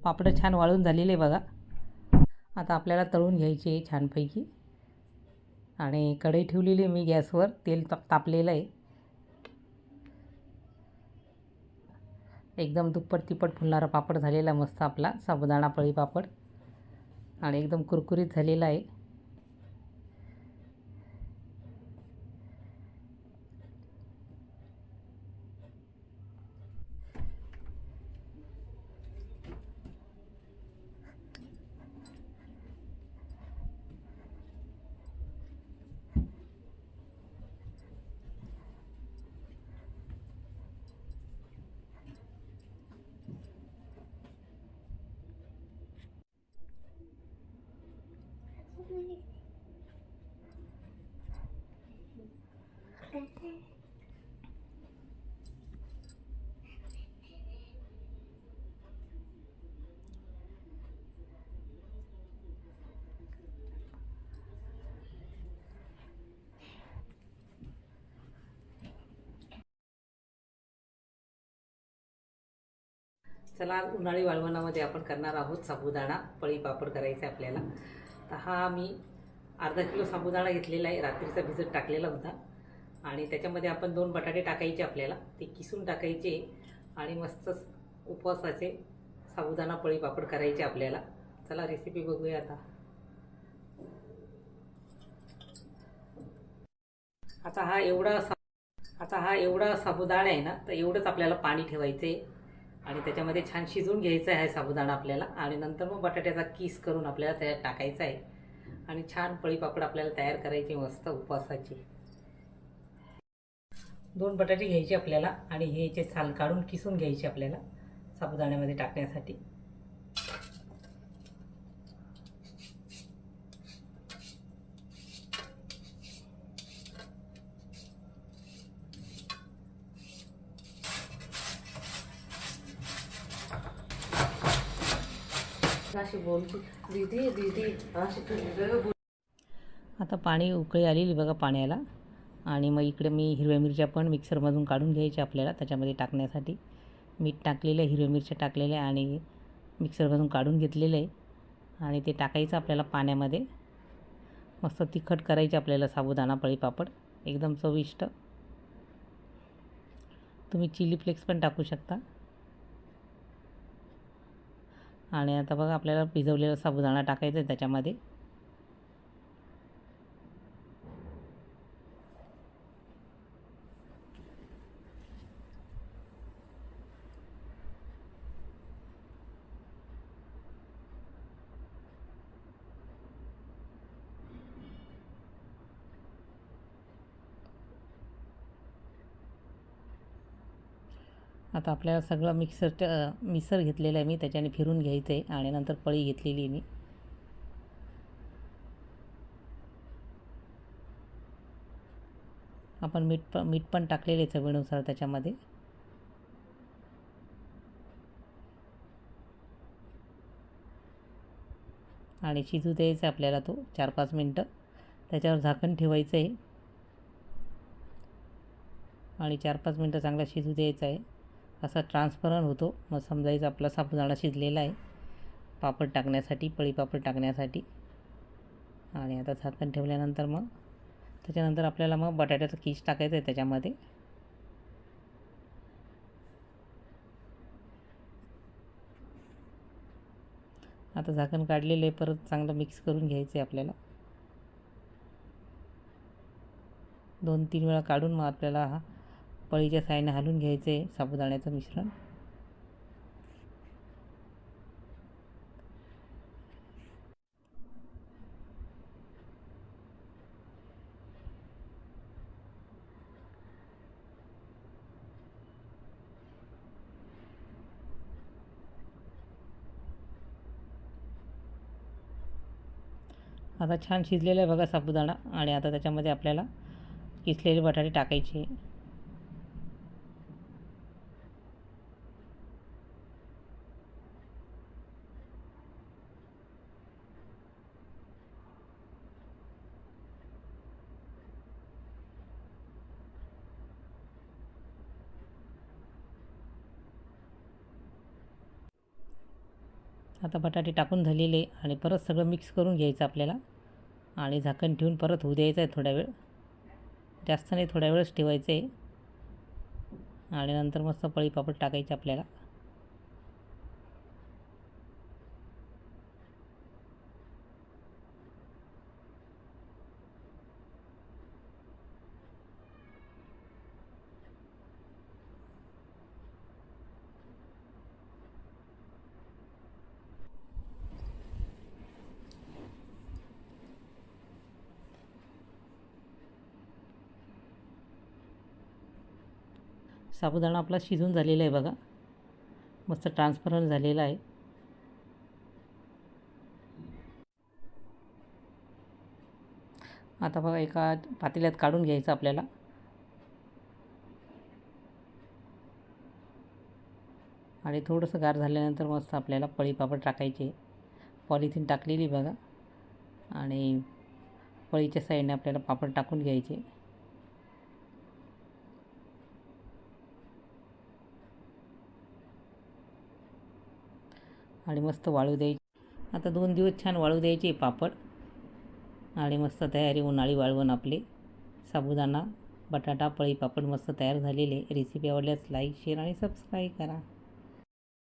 पापड छान वाळून झालेले बघा. आता आपल्याला तळून घ्यायचे छानपैकी. आणि कढई ठेवलेली मी गॅसवर, तेल तापलेलं आहे. एकदम दुप्पट तिप्पट फुलणारा पापड झालेला मस्त आपला साबुदाणा पळी पापड. आणि एकदम कुरकुरीत झालेला आहे. चला, आज उन्हाळी वाळवणामध्ये आपण करणार आहोत साबुदाणा पळी पापड करायचे आपल्याला. तर हा मी अर्धा किलो साबुदाणा घेतलेला आहे, रात्रीचा भिजत टाकलेला होता. आणि त्याच्यामध्ये आपण 2 बटाटे टाकायचे आपल्याला, ते किसून टाकायचे. आणि मस्त उपवासाचे साबुदाणा पळी पापड करायचे आपल्याला. चला रेसिपी बघूया आता. आता हा एवढा साबुदाणा आहे ना, तर एवढंच आपल्याला पाणी ठेवायचं आहे. आणि त्याच्यामध्ये छान शिजवून घ्यायचं आहे साबुदाणा आपल्याला. आणि नंतर मग बटाट्याचा किस करून आपल्याला त्यात टाकायचा आहे. आणि छान पळी पापड आपल्याला तयार करायचे मस्त उपवासाचे. 2 बटाटे घ्यायचे आपल्याला आणि हे याचे साल काढून किसून घ्यायचे आपल्याला साबुदाण्यामध्ये टाकण्यासाठी. आता पाणी उकळी आलेली बघा पाण्याला. आणि मग इकडे मी हिरव्या मिरच्या पण मिक्सरमधून काढून घ्यायच्या आपल्याला त्याच्यामध्ये टाकण्यासाठी. मीठ टाकलेलं आहे, हिरव्या मिरच्या टाकलेल्या आहे आणि मिक्सरमधून काढून घेतलेलं आहे. आणि ते टाकायचं आपल्याला पाण्यामध्ये. मस्त तिखट करायचे आपल्याला साबुदाणा पळी पापड, एकदम चविष्ट. तुम्ही चिली फ्लेक्स पण टाकू शकता. आणि आता बघा आपल्याला भिजवलेला साबुदाणा टाकायचा आहे त्याच्यामध्ये. आता आपल्याला सगळं मिक्सर घेतलेलं आहे मी, त्याच्याने फिरून घ्यायचं आहे. आणि नंतर पळी घेतलेली आहे मी. आपण मीठ पण टाकलेलं आहे चवीनुसार त्याच्यामध्ये. आणि शिजू द्यायचा आपल्याला तो 4-5 मिनटं. त्याच्यावर झाकण ठेवायचं आहे आणि 4-5 मिनटं चांगला शिजू द्यायचा आहे. असा ट्रान्सपरंट होतो, मग समजायचं आपला साबुदाणा शिजलेला आहे पापड टाकण्यासाठी, पळी पापड टाकण्यासाठी. आणि आता झाकण ठेवल्यानंतर मग त्याच्यानंतर आपल्याला मग बटाट्याचा किस टाकायचा आहे त्याच्यामध्ये. आता झाकण काढलेलं आहे, परत चांगलं मिक्स करून घ्यायचं आहे आपल्याला. 2-3 वेळा काढून मग आपल्याला हा पळीच्या साहाय्याने हलवून घ्यायचं आहे साबुदाण्याचं मिश्रण. आता छान शिजलेला आहे बघा साबुदाणा. आणि आता त्याच्यामध्ये आपल्याला किसलेले बटाटे टाकायचे. आता बटाटे टाकून झालेले आणि परत सगळं मिक्स करून घ्यायचं आपल्याला आणि झाकण ठेवून परत होऊ द्यायचं आहे थोड्या वेळ, जास्त नाही थोड्या वेळच ठेवायचं आहे. आणि नंतर मस्त पळी पापड टाकायचे आपल्याला. साबुदाणा आपला शिजून झालेला आहे बघा, मस्त ट्रान्सपरंट झालेला आहे. आता बघा एका पातेल्यात काढून घ्यायचं आपल्याला आणि थोडंसं गार झाल्यानंतर मस्त आपल्याला पळी पापड टाकायचे. पॉलिथिन टाकलेली बघा आणि पळीच्या साईडने आपल्याला पापड टाकून घ्यायचे आणि मस्त वाळू द्यायचे. आता 2 दिवस छान वाळू द्यायचे पापड आणि मस्त तयारी उन्हाळी वाळवण आपले साबुदाणा बटाटा पळी पापड मस्त तयार झालेले. रेसिपी आवडल्यास लाईक शेअर आणि सबस्क्राईब करा.